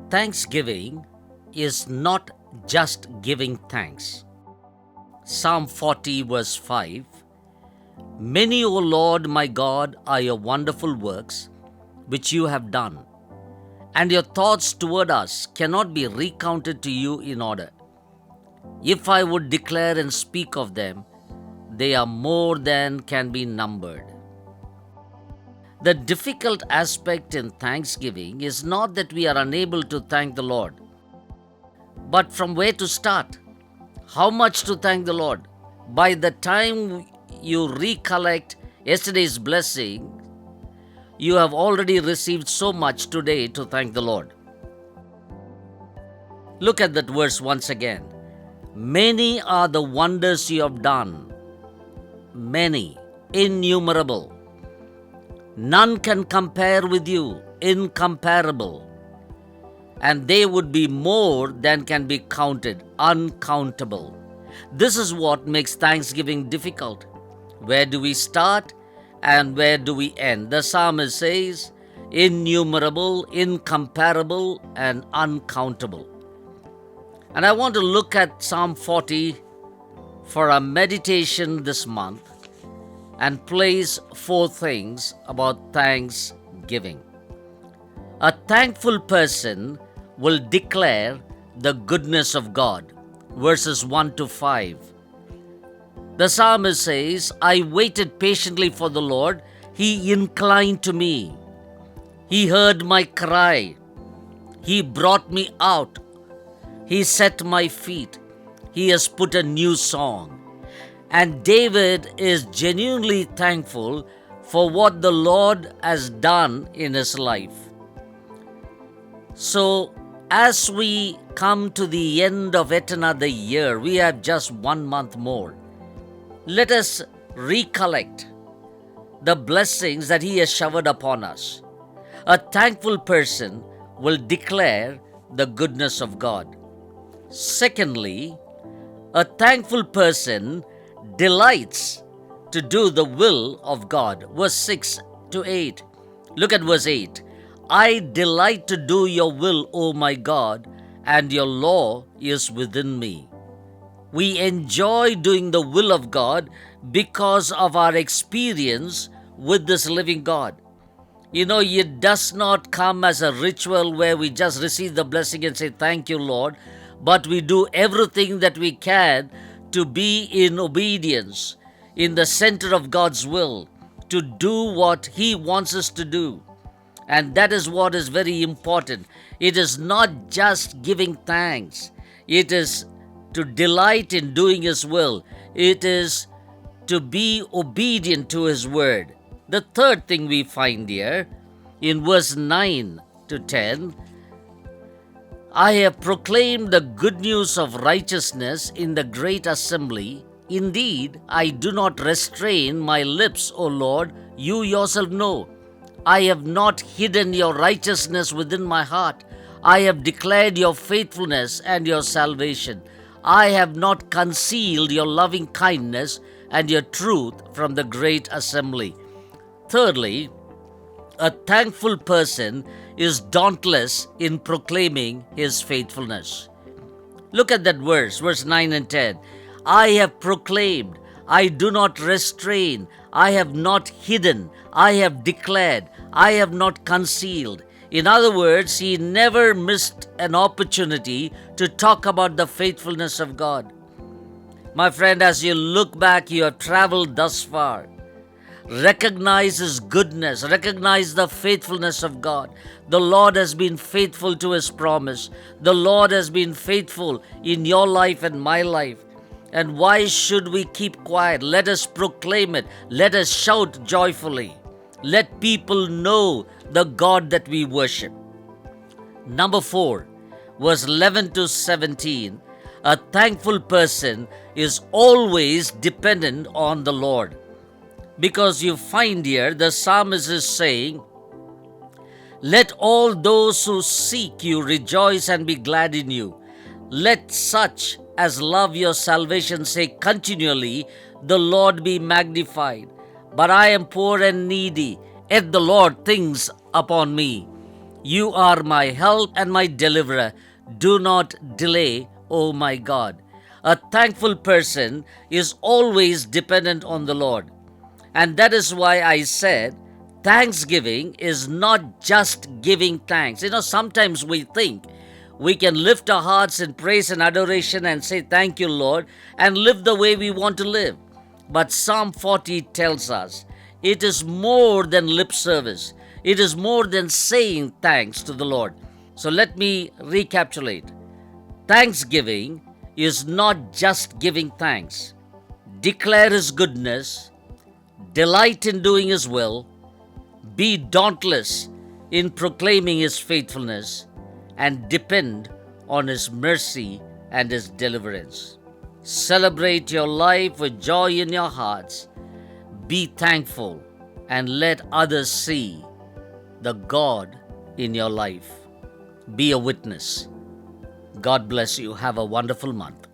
Thanksgiving is not just giving thanks. Psalm 40 verse 5, Many, O Lord my God, are your wonderful works which you have done, and your thoughts toward us cannot be recounted to you in order. If I would declare and speak of them, they are more than can be numbered. The difficult aspect in thanksgiving is not that we are unable to thank the Lord, but from where to start? How much to thank the Lord? By the time you recollect yesterday's blessing, you have already received so much today to thank the Lord. Look at that verse once again. Many are the wonders you have done. Many, innumerable. None can compare with you, incomparable. And they would be more than can be counted, uncountable. This is what makes Thanksgiving difficult. Where do we start and where do we end? The psalmist says, innumerable, incomparable, and uncountable. And I want to look at Psalm 40 for our meditation this month and place 4 things about thanksgiving. A thankful person will declare the goodness of God. Verses 1 to 5. The psalmist says, I waited patiently for the Lord. He inclined to me. He heard my cry. He brought me out. He set my feet. He has put a new song. And David is genuinely thankful for what the Lord has done in his life. So, as we come to the end of yet another year, we have just 1 month more. Let us recollect the blessings that He has showered upon us. A thankful person will declare the goodness of God. Secondly, a thankful person delights to do the will of God. Verse 6 to 8. Look at verse 8. I delight to do your will, O my God, and your law is within me. We enjoy doing the will of God because of our experience with this living God. You know, it does not come as a ritual where we just receive the blessing and say, thank you, Lord, but we do everything that we can to be in obedience, in the center of God's will, to do what He wants us to do. And that is what is very important. It is not just giving thanks. It is to delight in doing His will. It is to be obedient to His word. The third thing we find here in verse 9 to 10, I have proclaimed the good news of righteousness in the great assembly. Indeed, I do not restrain my lips, O Lord, you yourself know. I have not hidden your righteousness within my heart. I have declared your faithfulness and your salvation. I have not concealed your loving kindness and your truth from the great assembly. Thirdly, a thankful person is dauntless in proclaiming his faithfulness. Look at that verse 9 and 10. I have proclaimed, I do not restrain, I have not hidden, I have declared, I have not concealed. In other words, he never missed an opportunity to talk about the faithfulness of God. My friend, as you look back, you have traveled thus far. Recognize His goodness. Recognize the faithfulness of God. The Lord has been faithful to His promise. The Lord has been faithful in your life and my life. And why should we keep quiet? Let us proclaim it. Let us shout joyfully. Let people know the God that we worship. Number 4, verse 11 to 17. A thankful person is always dependent on the Lord. Because you find here the psalmist is saying, let all those who seek you rejoice and be glad in you. Let such as love your salvation say continually, the Lord be magnified. But I am poor and needy, yet the Lord thinks upon me. You are my help and my deliverer. Do not delay, O my God. A thankful person is always dependent on the Lord. And that is why I said thanksgiving is not just giving thanks. Sometimes we think we can lift our hearts in praise and adoration and say, "Thank you, Lord," and live the way we want to live. But Psalm 40 tells us it is more than lip service. It is more than saying thanks to the Lord. So let me recapitulate. Thanksgiving is not just giving thanks. Declare His goodness, delight in doing His will, be dauntless in proclaiming His faithfulness, and depend on His mercy and His deliverance. Celebrate your life with joy in your hearts. Be thankful and let others see the God in your life. Be a witness. God bless you. Have a wonderful month.